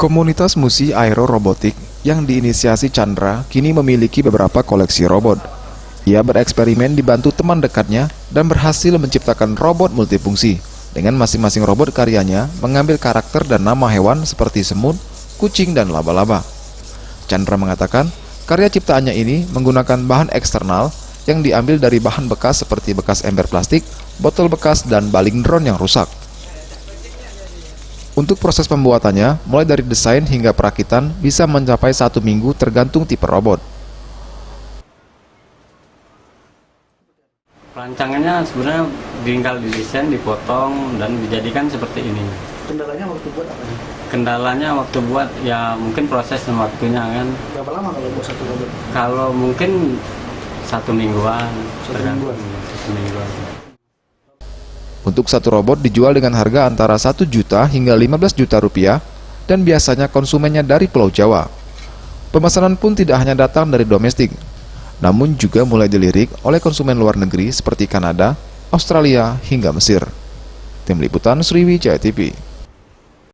Komunitas Musi Aero Robotik yang diinisiasi Chandra kini memiliki beberapa koleksi robot. Ia bereksperimen dibantu teman dekatnya dan berhasil menciptakan robot multifungsi. Dengan masing-masing robot karyanya mengambil karakter dan nama hewan seperti semut, kucing, dan laba-laba. Chandra mengatakan, karya ciptaannya ini menggunakan bahan eksternal yang diambil dari bahan bekas seperti bekas ember plastik, botol bekas, dan baling drone yang rusak. Untuk proses pembuatannya, mulai dari desain hingga perakitan bisa mencapai 1 minggu tergantung tipe robot. Perancangannya sebenarnya tinggal didesain, dipotong, dan dijadikan seperti ini. Kendalanya waktu buat apa nih? Kendalanya waktu buat ya mungkin proses dan waktunya kan. Berapa lama kalau buat satu robot? Kalau mungkin 1 mingguan. 1 mingguan? 1 mingguan. Untuk satu robot dijual dengan harga antara 1 juta hingga 15 juta rupiah dan biasanya konsumennya dari Pulau Jawa. Pemesanan pun tidak hanya datang dari domestik, namun juga mulai dilirik oleh konsumen luar negeri seperti Kanada, Australia, hingga Mesir. Tim Liputan Sriwijaya TV.